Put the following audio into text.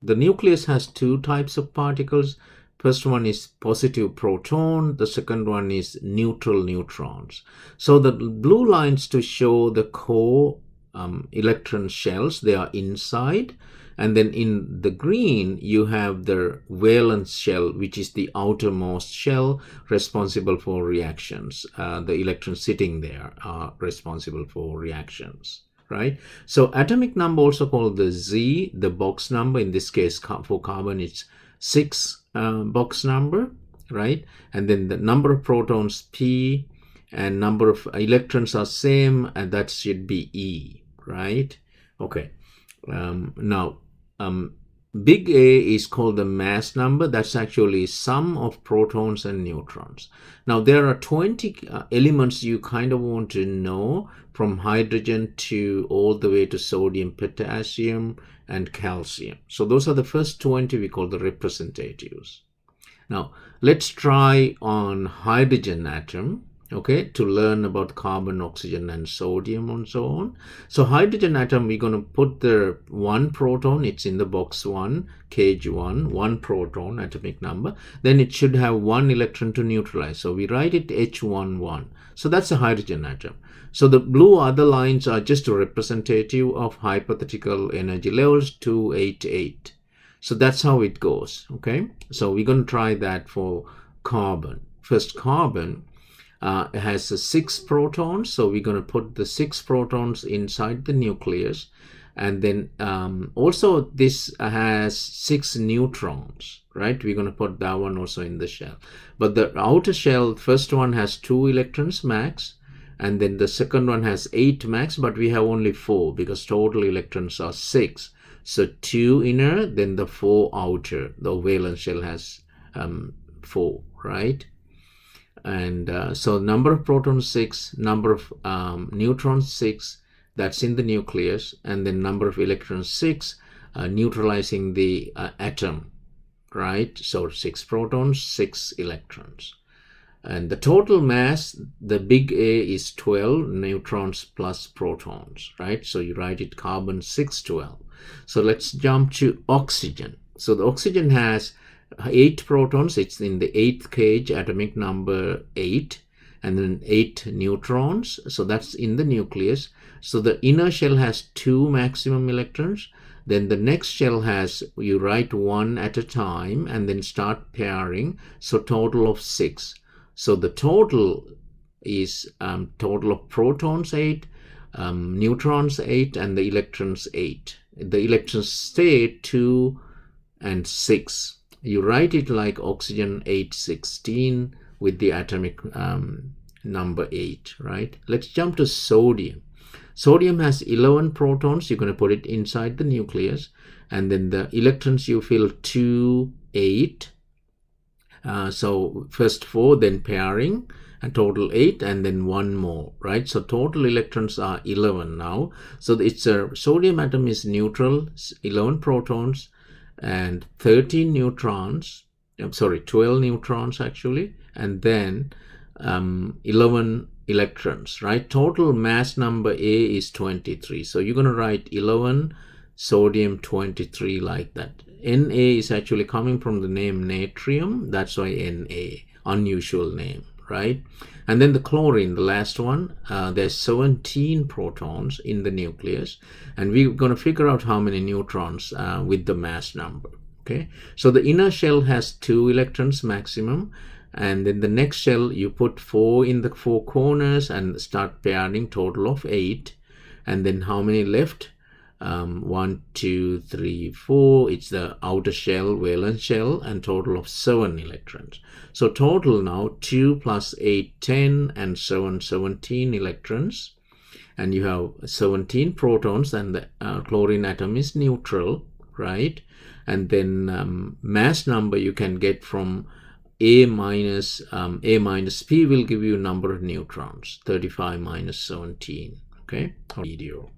The nucleus has two types of particles. First one is positive proton, the second one is neutral neutrons. So the blue lines to show the core electron shells, they are inside, and then in the green you have the valence shell, which is the outermost shell responsible for reactions. The electrons sitting there are responsible for reactions, right? So atomic number, also called the Z, the box number, in this case for carbon it's 6 box number, right? And then the number of protons P, and number of electrons are same, and that should be E, right? Okay. Now big A is called the mass number. That's actually sum of protons and neutrons. Now there are 20 elements you kind of want to know, from hydrogen to all the way to sodium, potassium, and calcium. So those are the first 20 we call the representatives. Now let's try on hydrogen atom, okay, to learn about carbon, oxygen, and sodium and so on. So hydrogen atom, we're going to put the one proton, it's in the box 1, cage 1, one proton, atomic number. Then it should have one electron to neutralize. So we write it H11. So that's a hydrogen atom. So the blue other lines are just a representative of hypothetical energy levels 288. So that's how it goes, okay? So we're going to try that for carbon. First, carbon has 6 protons, so we're going to put the 6 protons inside the nucleus, and then also this has 6 neutrons, right? We're going to put that one also in the shell. But the outer shell, first one has 2 electrons max, and then the second one has 8 max, but we have only 4 because total electrons are 6. So 2 inner, then the 4 outer. The valence shell has 4, right? And so number of protons 6, number of neutrons 6, that's in the nucleus, and then number of electrons 6, neutralizing the atom, right? So 6 protons, 6 electrons. And the total mass, the big A is 12 neutrons plus protons, right? So you write it carbon 612. So let's jump to oxygen. So the oxygen has 8 protons, it's in the 8th cage, atomic number 8, and then 8 neutrons, so that's in the nucleus. So the inner shell has 2 maximum electrons, then the next shell has, you write 1 at a time and then start pairing, so total of 6. So the total is total of protons 8, neutrons 8, and the electrons 8. The electrons stay 2 and 6. You write it like oxygen 816 with the atomic number 8, right? Let's jump to sodium. Sodium has 11 protons. You're going to put it inside the nucleus, and then the electrons you fill 2, 8. So first 4, then pairing, and total 8, and then 1 more, right? So total electrons are 11 now. So it's a sodium atom is neutral, 11 protons, and 13 neutrons, 12 neutrons actually, and then 11 electrons, right? Total mass number A is 23. So you're going to write 11 sodium 23 like that. Na is actually coming from the name natrium, that's why Na, unusual name, right? And then the chlorine, the last one, there's 17 protons in the nucleus, and we're going to figure out how many neutrons with the mass number, okay? So the inner shell has 2 electrons maximum, and then the next shell you put 4 in the 4 corners and start pairing, total of 8, and then how many left? 1, 2, 3, 4. It's the outer shell, valence shell, and total of 7 electrons. So total now 2 plus 8, 10, and 7, 17 electrons. And you have 17 protons, and the chlorine atom is neutral, right? And then mass number you can get from A minus P will give you number of neutrons, 35 minus 17, okay? Video.